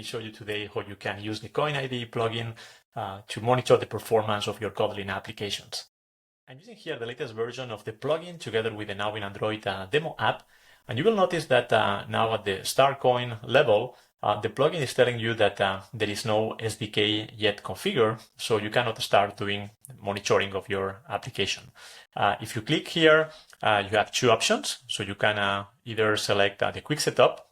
me show you today how you can use the Koin IDE plugin to monitor the performance of your Kotlin applications. I'm using here the latest version of the plugin together with the now in Android demo app. And you will notice that now at the start Koin level, the plugin is telling you that there is no SDK yet configured, so you cannot start doing monitoring of your application. If you click here, you have two options. So you can either select the quick setup.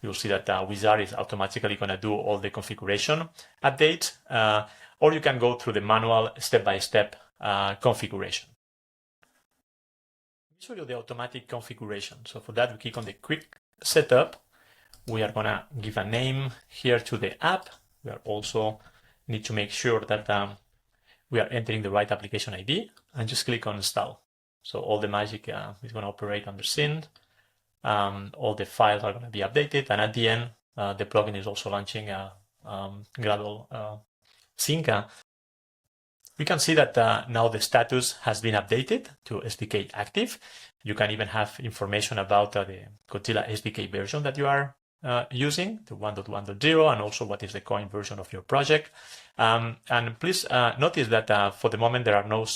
You'll see that Wizard is automatically going to do all the configuration updates, or you can go through the manual step-by-step configuration. Let me show you the automatic configuration. So for that, we click on the quick setup. We are going to give a name here to the app. We are also need to make sure that we are entering the right application ID, and just click on install. So all the magic is going to operate under sync. All the files are going to be updated, and at the end, the plugin is also launching a gradual sync. We can see that now the status has been updated to SDK active. You can even have information about the Kotzilla SDK version that you are using, the 1.1.0, and also what is the Koin version of your project. And please notice that for the moment there are no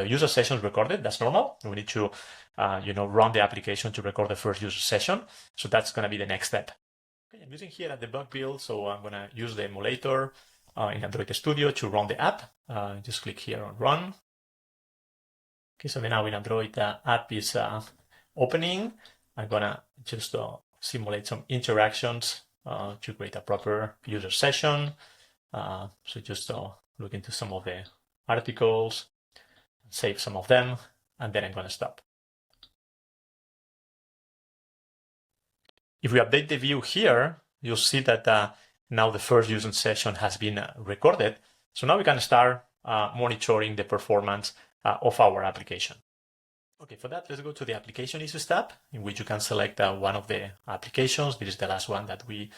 user sessions recorded. That's normal. We need to run the application to record the first user session. So that's going to be the next step. Okay, I'm using here a debug build, so I'm going to use the emulator in Android Studio to run the app. Just click here on run. Okay, so now in Android app is opening. I'm going to just simulate some interactions to create a proper user session. So just look into some of the articles, save some of them, and then I'm going to stop. If we update the view here, you'll see that now the first user session has been recorded. So now we can start monitoring the performance of our application. Okay, for that, let's go to the application issues tab, in which you can select one of the applications. This is the last one that we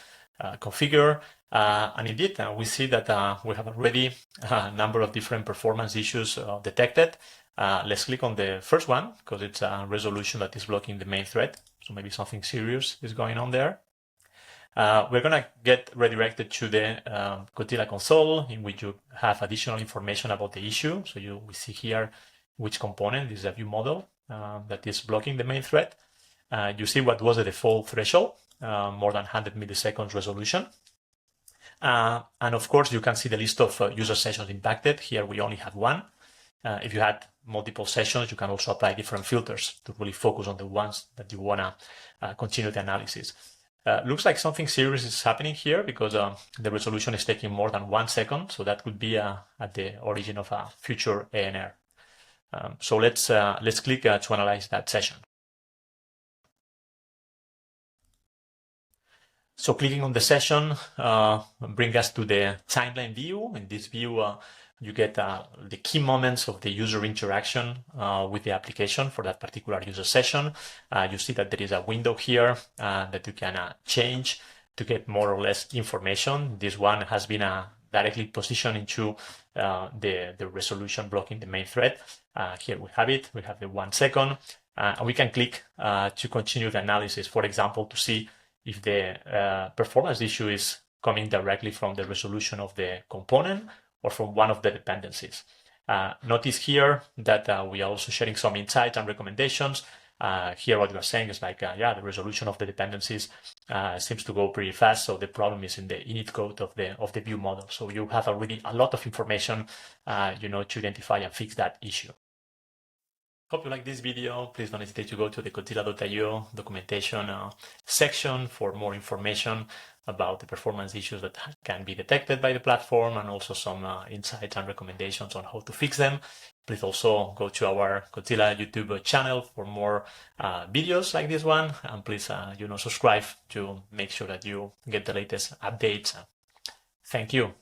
configure. And indeed, we see that we have already a number of different performance issues detected. Let's click on the first one, because it's a resolution that is blocking the main thread. So maybe something serious is going on there. We're going to get redirected to the Kotzilla Console, in which you have additional information about the issue. So we see here which component is a ViewModel that is blocking the main thread. You see what was the default threshold, more than 100 milliseconds resolution. And of course, you can see the list of user sessions impacted. Here we only have one. If you had multiple sessions, you can also apply different filters to really focus on the ones that you want to continue the analysis. Looks like something serious is happening here, because the resolution is taking more than 1 second. So that could be at the origin of a future ANR. So let's click to analyze that session. So clicking on the session brings us to the timeline view. In this view, you get the key moments of the user interaction with the application for that particular user session. You see that there is a window here that you can change to get more or less information. This one has been directly positioned into the resolution blocking the main thread. Here we have it. We have the 1 second. And we can click to continue the analysis, for example, to see if the performance issue is coming directly from the resolution of the component or from one of the dependencies. Notice here that we are also sharing some insights and recommendations. Here what we are saying is like, the resolution of the dependencies seems to go pretty fast. So the problem is in the init code of the ViewModel. So you have already a lot of information, to identify and fix that issue. Hope you like this video. Please don't hesitate to go to the Kotzilla.io documentation section for more information about the performance issues that can be detected by the platform, and also some insights and recommendations on how to fix them. Please also go to our Kotzilla YouTube channel for more videos like this one, and please subscribe to make sure that you get the latest updates. Thank you.